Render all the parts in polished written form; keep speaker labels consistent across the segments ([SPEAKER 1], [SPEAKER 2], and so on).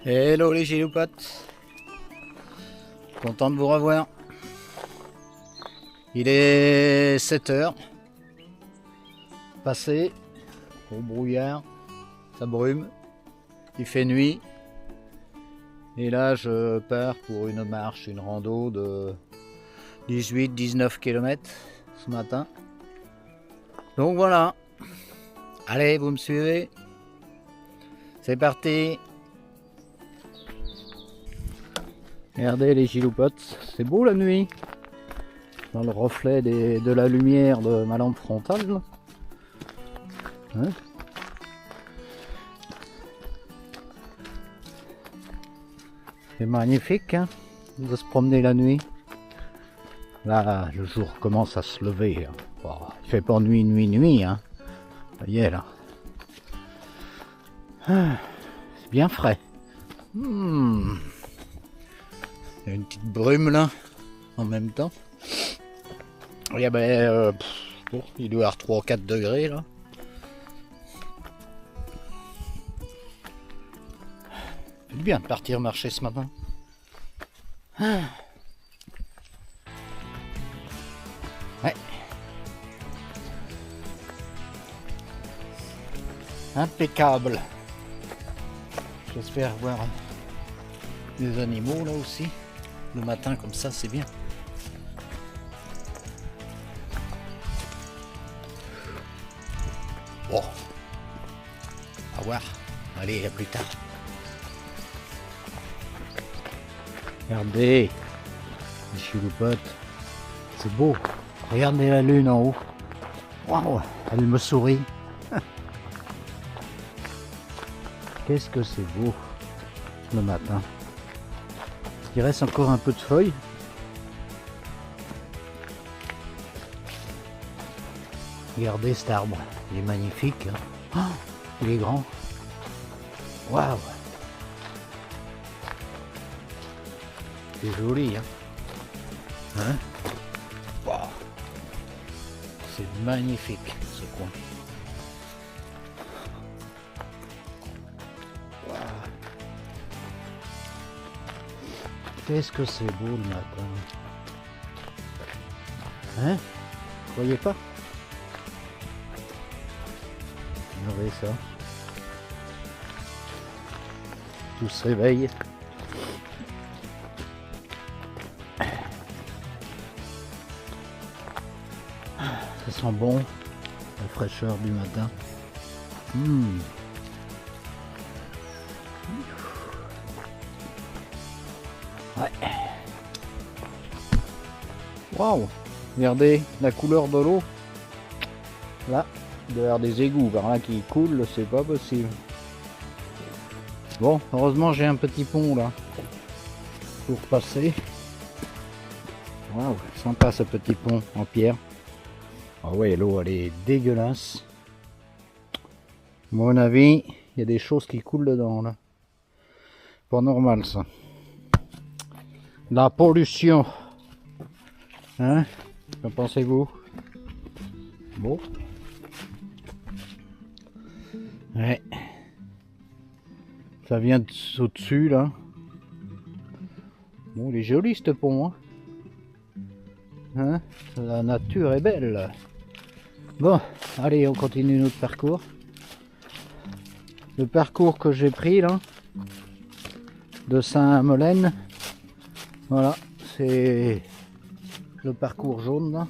[SPEAKER 1] Hello les giloupotes, content de vous revoir. Il est 7h, passé, au brouillard, ça brume, il fait nuit. Et là je pars pour une marche, une rando de 18-19 km ce matin. Donc voilà, allez vous me suivez, c'est parti. Regardez les giloupotes, c'est beau la nuit, dans le reflet de la lumière de ma lampe frontale. Hein, c'est magnifique hein, de se promener la nuit. Là, le jour commence à se lever. Hein. Bon, il fait pas nuit. Hein. Ça y est là. Ah, c'est bien frais. Il y a une petite brume là, en même temps. Et ben, bon, il doit y avoir 3 ou 4 degrés là. C'est bien de partir marcher ce matin. Ah. Ouais. Impeccable. J'espère voir des animaux là aussi. Le matin comme ça c'est bien. Bon. À voir. Allez, à plus tard. Regardez. Les giloupotes. C'est beau. Regardez la lune en haut. Waouh, elle me sourit. Qu'est-ce que c'est beau le matin. Il reste encore un peu de feuilles. Regardez cet arbre, il est magnifique. Hein. Oh, il est grand. Waouh. C'est joli. Hein. Wow. C'est magnifique ce coin. Qu'est-ce que c'est beau le matin. Hein? Vous voyez pas? Regardez ça. Tout se réveille. Ça sent bon, la fraîcheur du matin. Ouais. Waouh! Regardez la couleur de l'eau. Là, il doit y avoir des égouts par là qui coulent, c'est pas possible. Bon, heureusement j'ai un petit pont là pour passer. Waouh, sympa ce petit pont en pierre. Ah ouais, l'eau elle est dégueulasse. À mon avis, il y a des choses qui coulent dedans là. Pas normal ça. La pollution. Hein? Que pensez-vous? Bon. Ouais. Ça vient au-dessus là. Bon, il est joli ce pont. Hein? La nature est belle. Bon, allez, on continue notre parcours. Le parcours que j'ai pris là, de Saint-Molaine. Voilà, c'est le parcours jaune là.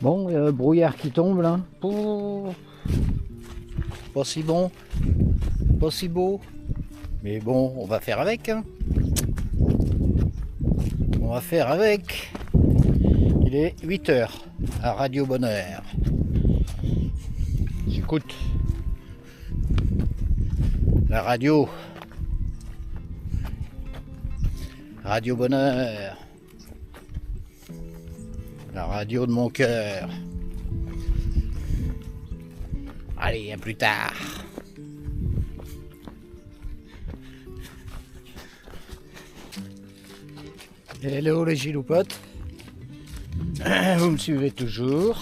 [SPEAKER 1] Bon, il y a le brouillard qui tombe là. Pas si bon, pas si beau. Mais bon, on va faire avec. Hein. On va faire avec. Il est 8h à Radio Bonheur. J'écoute la radio. Radio Bonheur. La radio de mon cœur. Allez, à plus tard. Hello les giloupotes. Vous me suivez toujours.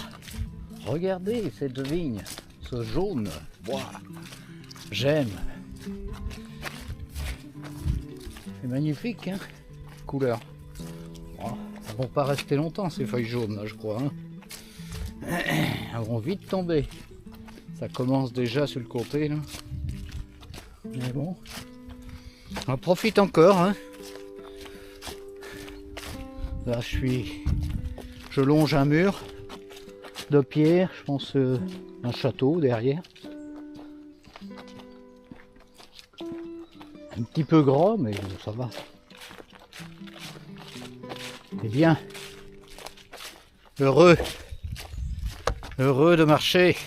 [SPEAKER 1] Regardez cette vigne, ce jaune. Wow. J'aime. C'est magnifique, hein, couleur. Oh, elles vont pas rester longtemps ces feuilles jaunes là, je crois. Hein. Elles vont vite tomber. Ça commence déjà sur le côté là. Mais bon, on en profite encore. Hein. Là, je longe un mur de pierre, je pense un château derrière. Un petit peu gras, mais ça va. Eh bien, heureux de marcher.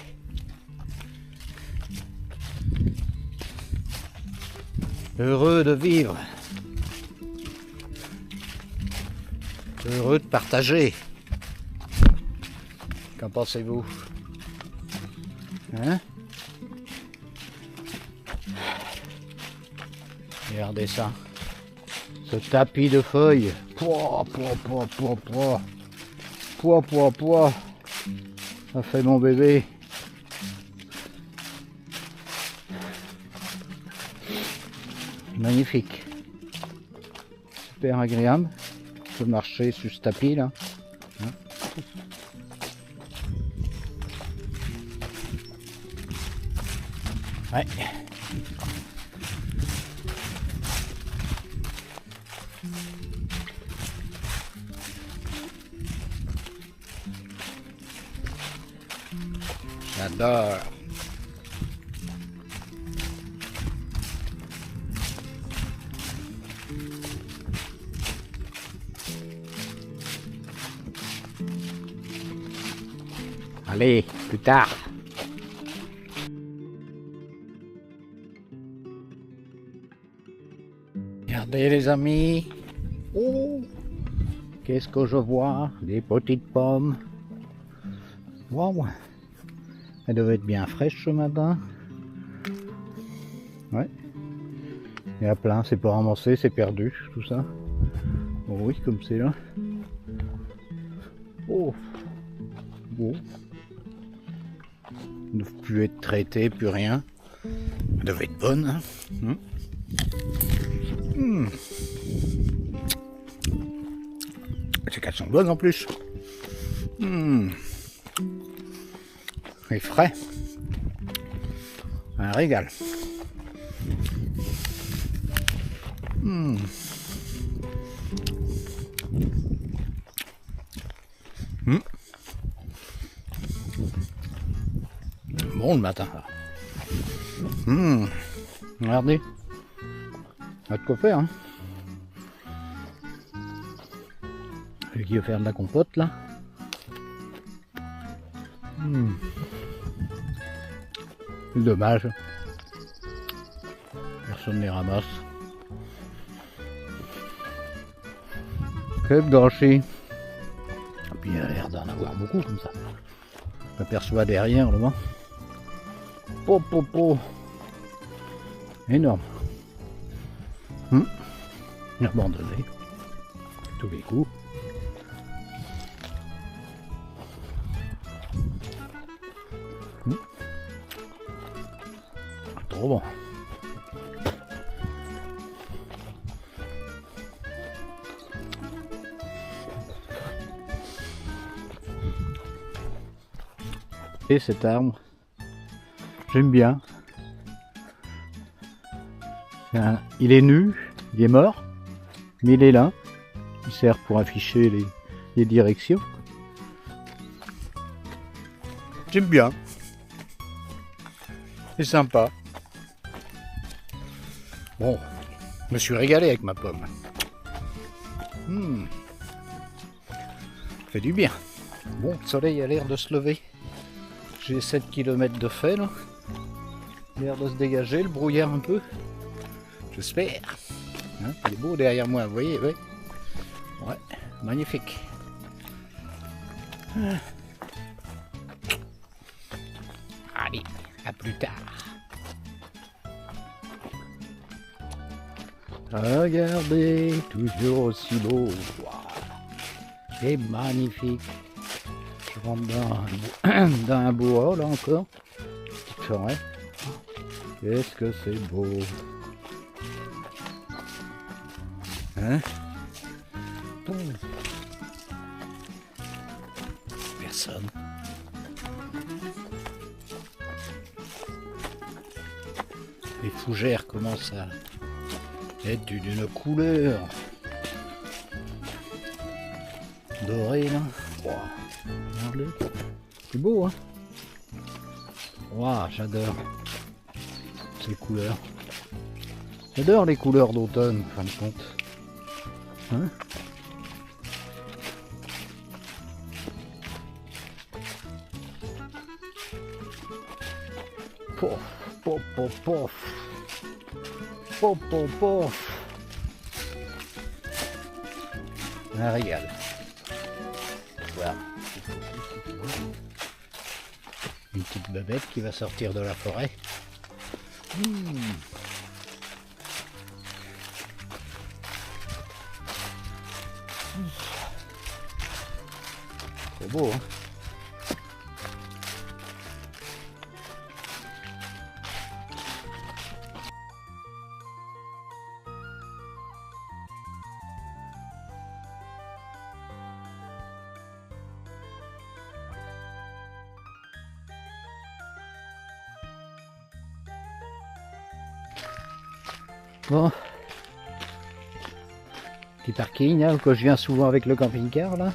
[SPEAKER 1] Heureux de vivre. Heureux de partager. Qu'en pensez-vous? Hein? Regardez ça. Ce tapis de feuilles. Pouah, pouah, pouah, pouah, pouah. Pouah, pouah, pouah. Ça fait mon bébé. Magnifique. Super agréable de marcher sur ce tapis là. Ouais. J'adore. Allez, plus tard. Regardez les amis. Oh, qu'est-ce que je vois? Des petites pommes. Waouh. Elles devaient être bien fraîches ce matin. Ouais. Il y a plein, c'est pas ramassé, c'est perdu, tout ça. Oh oui, comme c'est là. Oh. Bon. Ne doivent plus être traitées, plus rien. Elles devaient être bonnes. Hein. C'est qu'elles sont bonnes en plus. Et frais. Un régal. Bon le matin. Regardez. On a de quoi faire. Hein. Qui veut faire de la compote là. C'est dommage. Personne ne les ramasse. Quel gâchis. Et puis il a l'air d'en avoir beaucoup comme ça. Je m'aperçois derrière le vent. Énorme. Abandonné. Tous les coups. Trop bon. Et cet arbre, j'aime bien. Il est nu, il est mort, mais il est là. Il sert pour afficher les directions. J'aime bien. C'est sympa. Bon, je me suis régalé avec ma pomme. Fait du bien. Bon, le soleil a l'air de se lever. J'ai 7 km de fait là. Il a l'air de se dégager, le brouillard un peu. J'espère. Hein, il est beau derrière moi, vous voyez, ouais. Ouais, magnifique. Allez, à plus tard. Regardez, toujours aussi beau. Wow. C'est magnifique. Je On rentre dans un bois là encore. Petite forêt. Qu'est-ce que c'est beau. Hein? Personne. Les fougères commencent à être d'une couleur dorée là. Wow. Regardez. C'est beau hein. Wow, j'adore ces couleurs. J'adore les couleurs d'automne en fin de compte. Hein? Pof, pof, pof, pof. Pof, pof, pof. Un régal. Voilà. Une petite bébête qui va sortir de la forêt. C'est beau hein. Bon, petit parking là, que je viens souvent avec le camping-car là,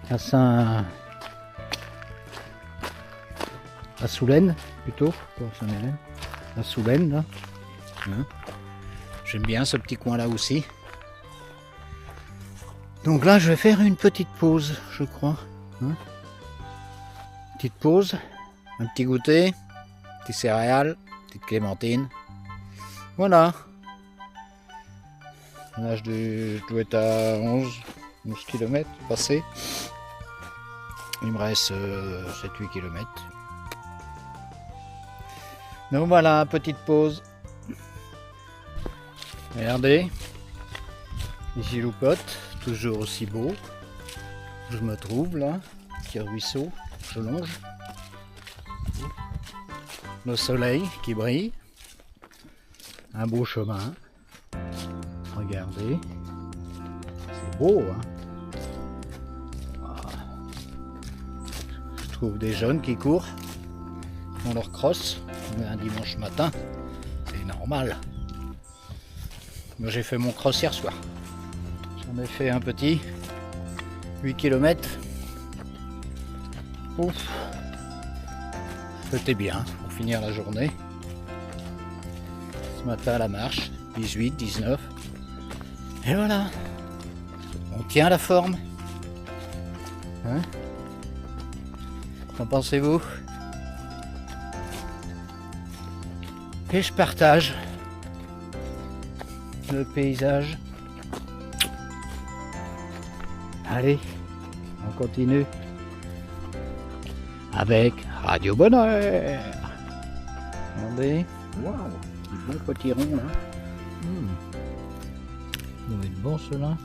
[SPEAKER 1] à Soulaine plutôt, à Soulaine là. Hein. J'aime bien ce petit coin là aussi. Donc là je vais faire une petite pause, je crois. Hein. Petite pause, un petit goûter, petit céréales, petite clémentine. Voilà. L'âge je dois être à 11 km passé. Il me reste 7-8 km. Donc voilà, petite pause. Regardez. Ici Loupote, toujours aussi beau. Je me trouve là, petit ruisseau, je longe. Le soleil qui brille. Un beau chemin. Regardez. C'est beau, hein. Voilà. Je trouve des jeunes qui courent. Qui font leur cross. Un dimanche matin. C'est normal. Moi j'ai fait mon cross hier soir. J'en ai fait un petit. 8 km. Ouf. C'était bien pour finir la journée. Ce matin à la marche, 18, 19. Et voilà. On tient la forme. Hein? Qu'en pensez-vous? Et je partage le paysage. Allez, on continue avec Radio Bonheur. Regardez. Waouh, des bons potirons là. Ça doit être bon ceux-là.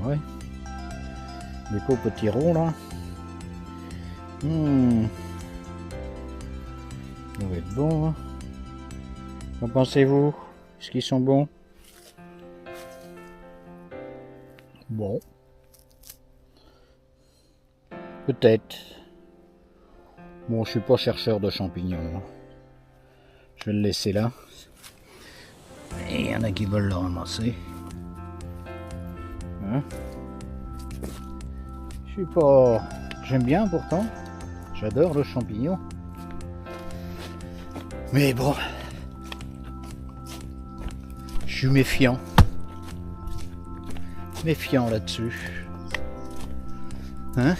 [SPEAKER 1] Ouais. Des beaux potirons là. Ça doit être bon. Hein. Qu'en pensez-vous? Est-ce qu'ils sont bons? Bon. Peut-être. Bon, je suis pas chercheur de champignons. Je vais le laisser là. Et il y en a qui veulent le ramasser. Hein? Je suis pas... J'aime bien pourtant. J'adore le champignon. Mais bon. Je suis méfiant. Méfiant là-dessus. Hein?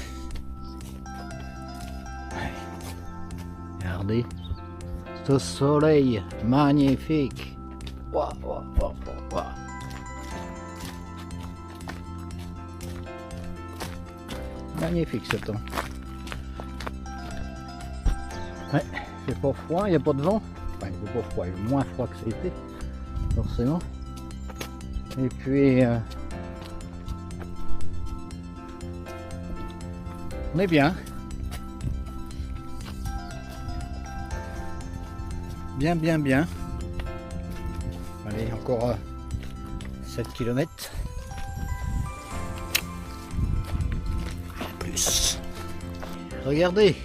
[SPEAKER 1] Regardez. Ce soleil magnifique. Ouah, ouah, ouah, ouah. Magnifique ce temps. Ouais, il fait pas froid, il n'y a pas de vent. Enfin, il fait pas froid, il est moins froid que c'était, forcément. Et puis on est bien. Bien. Allez, encore 7 km. Plus. Regardez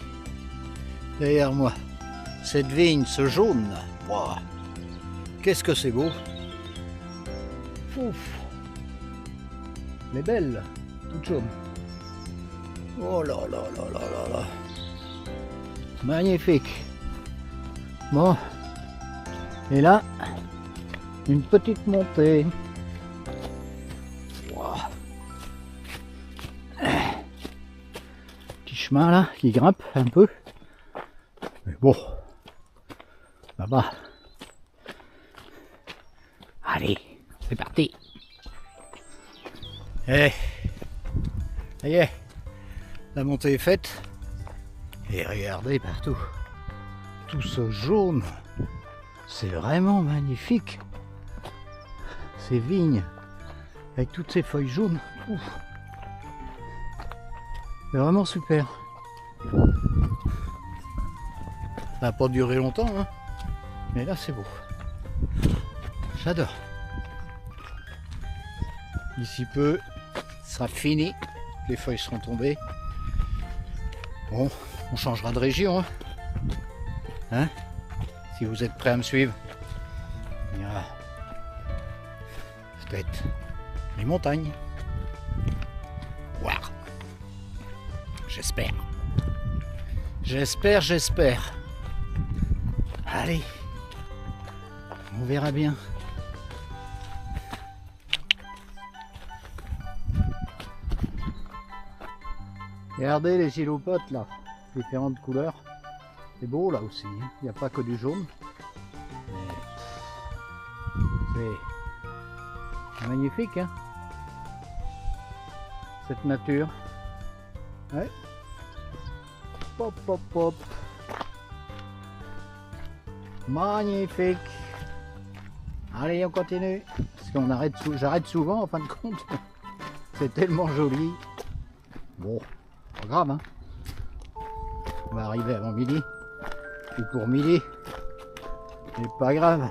[SPEAKER 1] derrière moi cette vigne, ce jaune. Wow. Qu'est-ce que c'est beau. Ouf. Elle est belle, toute jaune. Oh là là là là là là. Magnifique. Bon. Et là, une petite montée. Wow. Petit chemin là qui grimpe un peu. Mais bon, là-bas. Allez, c'est parti. Et ça y est, la montée est faite. Et regardez partout, tout ce jaune. C'est vraiment magnifique. Ces vignes avec toutes ces feuilles jaunes. Ouf. C'est vraiment super. Ça n'a pas duré longtemps, hein, mais là c'est beau. J'adore. D'ici peu, ce sera fini. Les feuilles seront tombées. Bon, on changera de région. Hein, si vous êtes prêts à me suivre, il y a peut-être les montagnes. Waouh. J'espère. J'espère. Allez, on verra bien. Regardez les gylopotes là, différentes couleurs. C'est beau là aussi, hein. Il n'y a pas que du jaune. C'est magnifique, hein, cette nature. Ouais. Pop, pop, pop. Magnifique. Allez, on continue. Parce qu'on arrête, j'arrête souvent en fin de compte. C'est tellement joli. Bon, pas grave, hein. On va arriver avant midi. Et pour midi, c'est pas grave.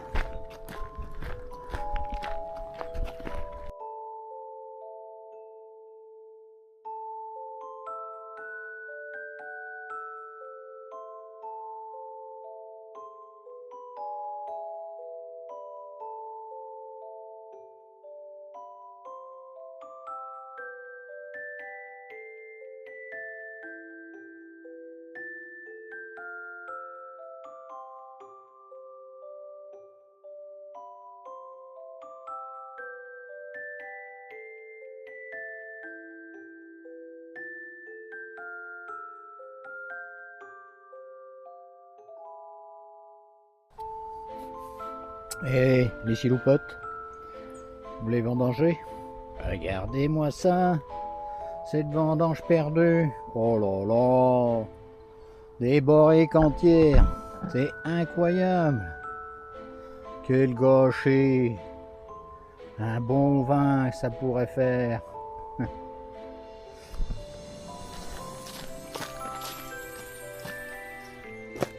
[SPEAKER 1] Et les chiloupotes, vous les vendangez? Regardez-moi ça, cette vendange perdue. Oh là là, des bourriques entières, c'est incroyable. Quel gâchis. Un bon vin que ça pourrait faire.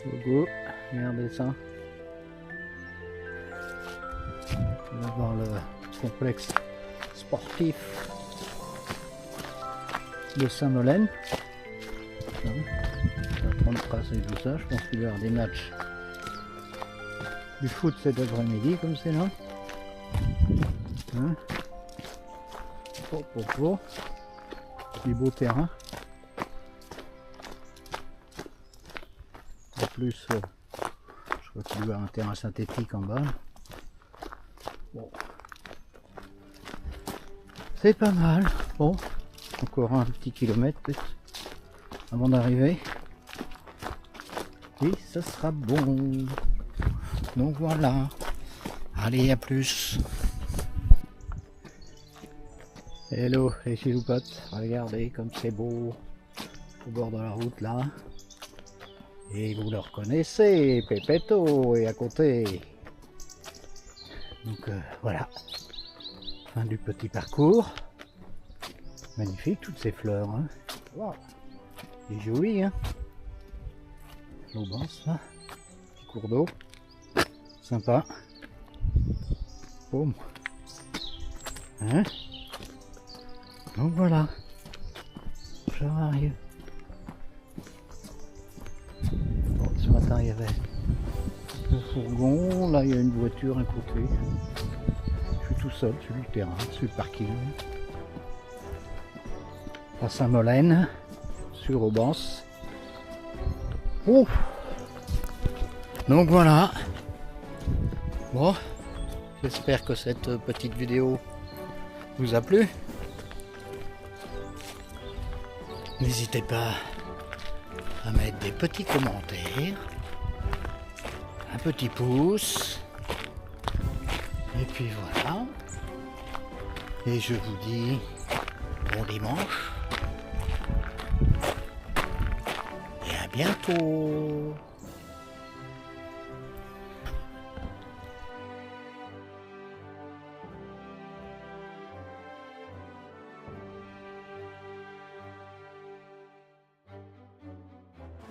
[SPEAKER 1] Coucou, regardez ça. On va voir le complexe sportif de Saint-Molène. On va tracer tout ça. Je pense qu'il va y avoir des matchs du foot cet après-midi comme c'est là. Hein, des beaux terrains. En plus, je crois qu'il doit y avoir un terrain synthétique en bas. Bon, c'est pas mal. Bon, encore un petit kilomètre peut-être avant d'arriver. Et ça sera bon. Donc voilà. Allez, à plus. Hello les chiloupotes. Regardez comme c'est beau au bord de la route là. Et vous le reconnaissez, Pépéto est à côté. Donc voilà. Fin du petit parcours. Magnifique toutes ces fleurs. Hein. Wow. C'est joli. Hein. L'Aubance là. Petit cours d'eau. Sympa. Boum. Hein. Donc voilà. J'arrive. Bon, ce matin il y avait le fourgon. Là il y a une voiture à côté. Je suis tout seul sur le terrain, sur le parking. À Saint-Molène, sur Aubance. Oh. Donc voilà. Bon, j'espère que cette petite vidéo vous a plu. N'hésitez pas à mettre des petits commentaires, un petit pouce, et puis voilà. Et je vous dis bon dimanche et à bientôt.